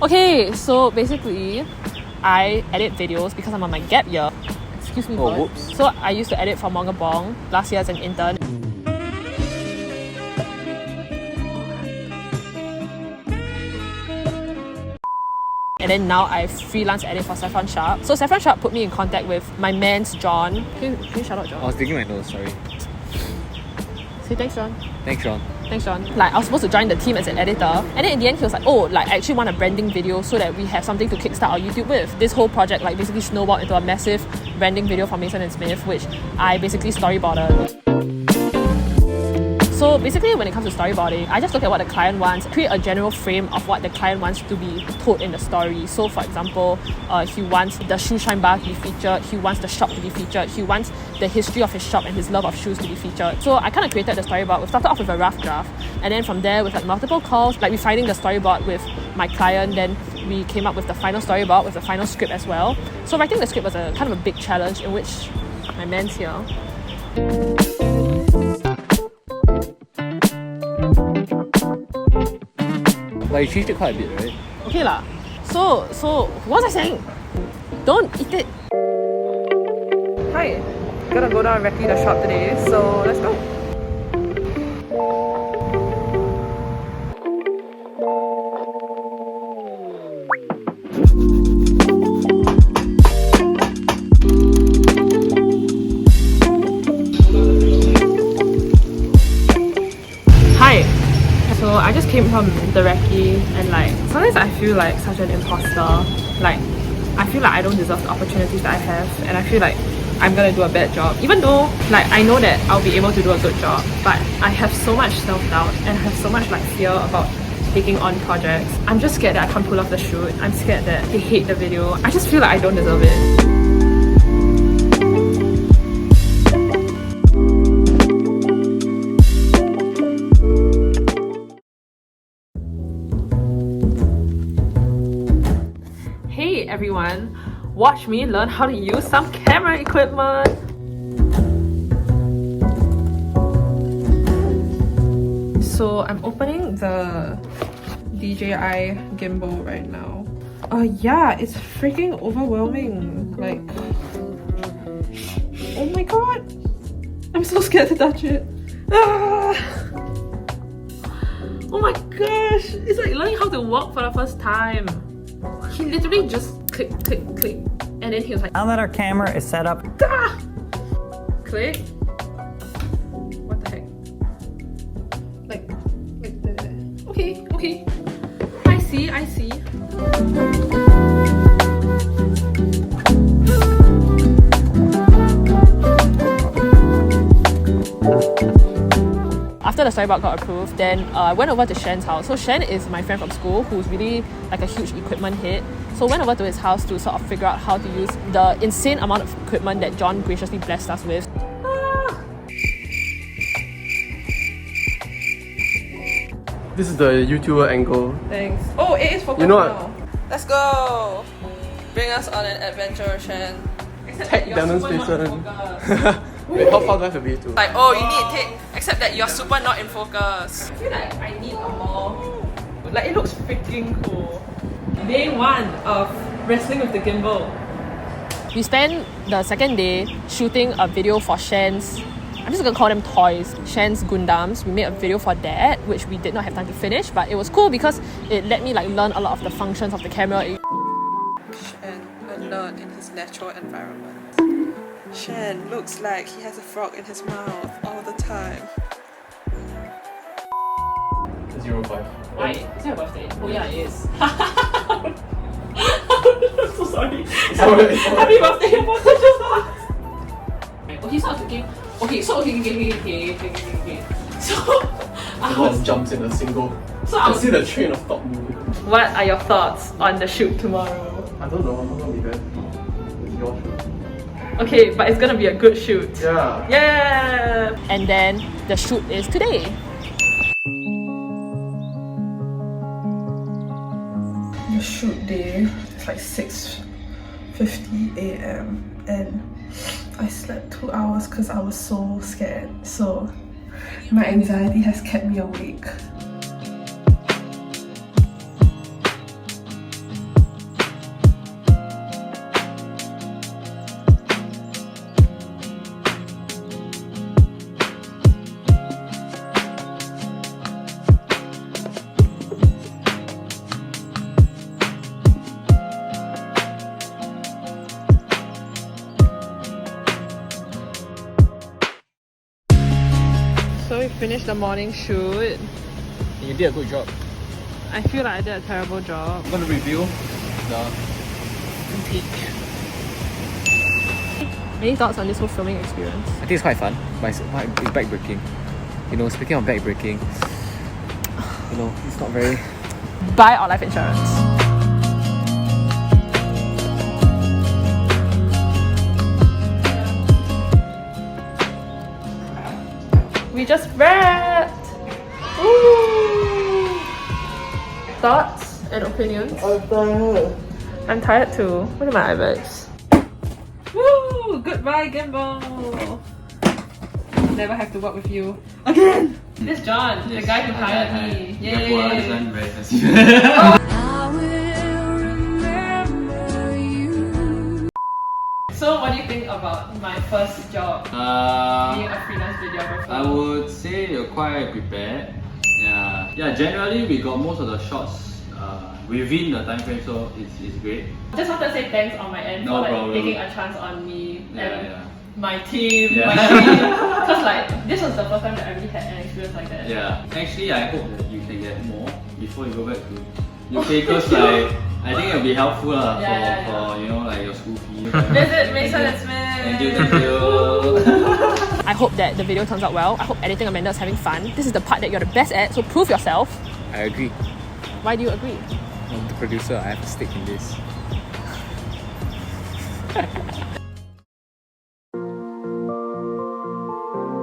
Okay, so basically, I edit videos because I'm on my gap year. Excuse me, whoops. So I used to edit for Mongabong last year as an intern. And then now I freelance edit for Saffron Sharp. So Saffron Sharp put me in contact with my man's John. Can you shout out John? I was digging my nose, sorry. Say thanks, John. Thanks, Sean. Thanks, John. Like, I was supposed to join the team as an editor, and then in the end, he was like, oh, like, I actually want a branding video so that we have something to kickstart our YouTube with. This whole project, like, basically snowballed into a massive branding video for Mason & Smith, which I basically storyboarded. So basically, when it comes to storyboarding, I just look at what the client wants, create a general frame of what the client wants to be told in the story. So for example, he wants the shoe shine bar to be featured, he wants the shop to be featured, he wants the history of his shop and his love of shoes to be featured. So I kind of created the storyboard. We started off with a rough draft, and then from there, with like multiple calls, like refining the storyboard with my client, then we came up with the final storyboard with the final script as well. So writing the script was a kind of a big challenge in which my man's here. But you changed it quite a bit, right? Okay lah. So what was I saying? Don't eat it. Hi. Gonna go down and recce the shop today, so let's go. Hi. So I just came from the recce, and like sometimes I feel like such an imposter. Like I feel like I don't deserve the opportunities that I have, and I feel like I'm gonna do a bad job, even though like I know that I'll be able to do a good job. But I have so much self-doubt and I have so much like fear about taking on projects. I'm just scared that I can't pull off the shoot. I'm scared that they hate the video. I just feel like I don't deserve it. Hey everyone, watch me learn how to use some camera equipment. So I'm opening the DJI gimbal right now. Yeah, it's freaking overwhelming. Like, oh my god, I'm so scared to touch it. Ah! Oh my gosh, it's like learning how to walk for the first time. He literally just click, click, click, and then he was like, now that our camera is set up, ah! Click. What the heck? Like the... Okay. I see. After the storyboard got approved, then I went over to Shenn's house. So Shenn is my friend from school who's really like a huge equipment head. So I went over to his house to sort of figure out how to use the insane amount of equipment that John graciously blessed us with. This is the YouTuber angle. Thanks. Oh, it is focused now. Let's go! Bring us on an adventure, Shenn. Tech demonstration. Wait, how far do I have to be to? Like, oh, you need take, except that you're super not in focus. I feel like I need a more... Like, it looks freaking cool. Day 1 of wrestling with the gimbal. We spent the second day shooting a video for Shenn's, I'm just gonna call them toys, Shenn's Gundams. We made a video for that, which we did not have time to finish, but it was cool because it let me like learn a lot of the functions of the camera. Shenn alone in his natural environment. Shenn looks like he has a frog in his mouth all the time. 05. Why? Is it your birthday? Oh yeah, it is. I'm so sorry. Happy birthday, Okay, so I was thinking. Okay. So Everyone jumps in a single. So I was see the train of thought moving. What are your thoughts on the shoot tomorrow? I don't know. I'm not gonna be there. It's your shoot. Okay, but it's gonna be a good shoot. Yeah. Yeah. And then the shoot is today. The shoot day is like 6:50 a.m. and I slept 2 hours because I was so scared. So my anxiety has kept me awake. finished the morning shoot. You did a good job. I feel like I did a terrible job. I'm gonna review the footage. Any thoughts on this whole filming experience? I think it's quite fun, but it's backbreaking. You know, speaking of backbreaking, you know, it's not very... Buy our life insurance. We just wrapped! Ooh. Thoughts and opinions? I'm tired. I'm tired too. What are my eye bags? Woo! Goodbye, gimbal! Never have to work with you again! This John, the guy who hired me. Yay! So, what do you think about my first job? Being a freelance videographer? I would say you're quite prepared. Yeah. Generally we got most of the shots within the time frame, so it's great. Just want to say thanks on my end No for problem. taking a chance on me and Yeah. my team. Yeah. Because like this was the first time that I really had an experience like that. Yeah. Actually, I hope that you can get more before you go back to UK, because like I think it'll be helpful for you know, like your school fee. Visit Miscellaneous. Thank you. I hope that the video turns out well. I hope editing Amanda is having fun. This is the part that you're the best at, so prove yourself. I agree. Why do you agree? I'm the producer, I have to stick in this.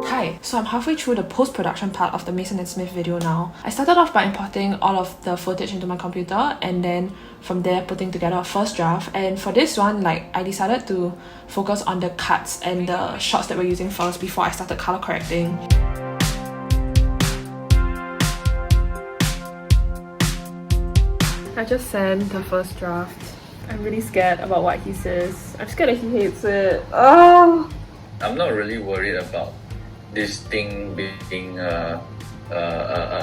Hi, so I'm halfway through the post-production part of the Mason & Smith video now. I started off by importing all of the footage into my computer and then from there putting together a first draft, and for this one I decided to focus on the cuts and the shots that we're using first before I started color correcting. I just sent the first draft. I'm really scared about what he says. I'm scared that he hates it. Oh! I'm not really worried about this thing being a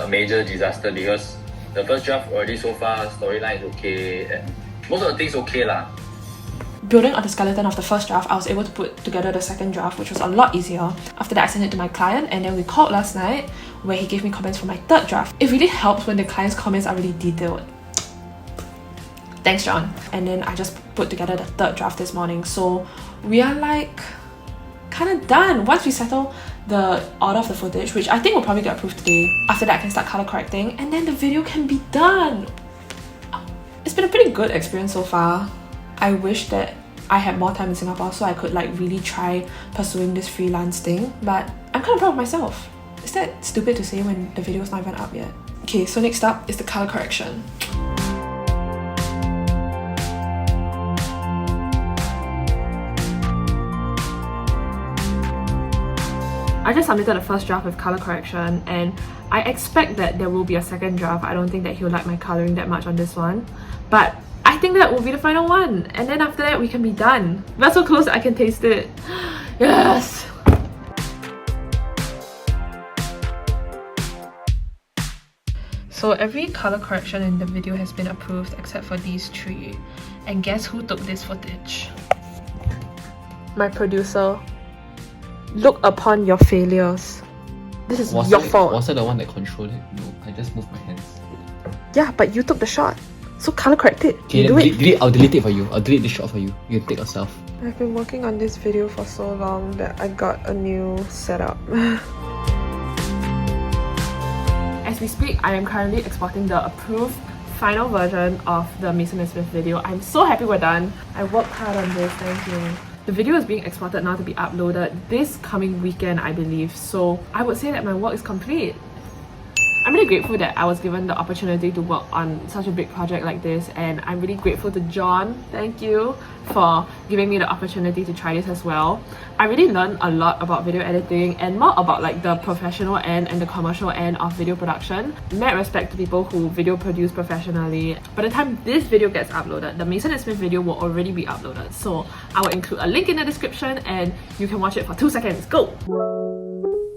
major disaster, because the first draft already so far, storyline is okay and most of the things okay lah. Building on the skeleton of the first draft, I was able to put together the second draft, which was a lot easier. After that, I sent it to my client and then we called last night where he gave me comments for my third draft. It really helps when the client's comments are really detailed. Thanks, John. And then I just put together the third draft this morning. So we are like kind of done. Once we settle the order of the footage, which I think will probably get approved today, after that I can start color correcting and then the video can be done. It's been a pretty good experience so far. I wish that I had more time in Singapore so I could like really try pursuing this freelance thing, but I'm kind of proud of myself. Is that stupid to say when the video's not even up yet? Okay, so next up is the color correction. I just submitted the first draft with color correction and I expect that there will be a second draft. I don't think that he'll like my coloring that much on this one, but I think that will be the final one, and then after that we can be done. We're so close that I can taste it. Yes! So every color correction in the video has been approved except for these three. And guess who took this footage? My producer. Look upon your failures. This is your fault. Was I the one that controlled it? No, I just moved my hands. Yeah, but you took the shot. So color correct it. Okay, do it. I'll delete it for you. I'll delete the shot for you. You can take yourself. I've been working on this video for so long that I got a new setup. As we speak, I am currently exporting the approved final version of the Mason & Smith video. I'm so happy we're done. I worked hard on this, thank you. The video is being exported now to be uploaded this coming weekend, I believe. So I would say that my work is complete. I'm really grateful that I was given the opportunity to work on such a big project like this, and I'm really grateful to John, thank you, for giving me the opportunity to try this as well. I really learned a lot about video editing and more about like the professional end and the commercial end of video production. Mad respect to people who video produce professionally. By the time this video gets uploaded, the Mason & Smith video will already be uploaded. So I will include a link in the description and you can watch it for 2 seconds. Go!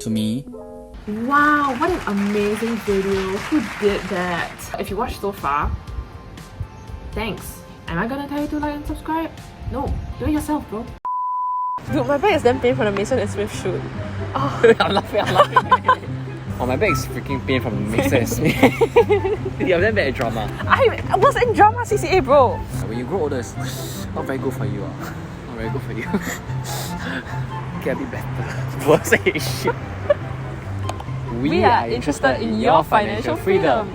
To me, Wow, what an amazing video. Who did that? If you watched so far, thanks. Am I gonna tell you to like and subscribe? No, do it yourself, bro. Dude, my back is damn pain for the Mason & Smith shoot. Oh. I'm laughing. Oh, my back is freaking pain from the mixers. You're very bad at drama. I was in drama CCA, bro. When you grow older, it's not very good for you. Not very good for you. Get a bit better. Worse shit. We are interested in your financial freedom.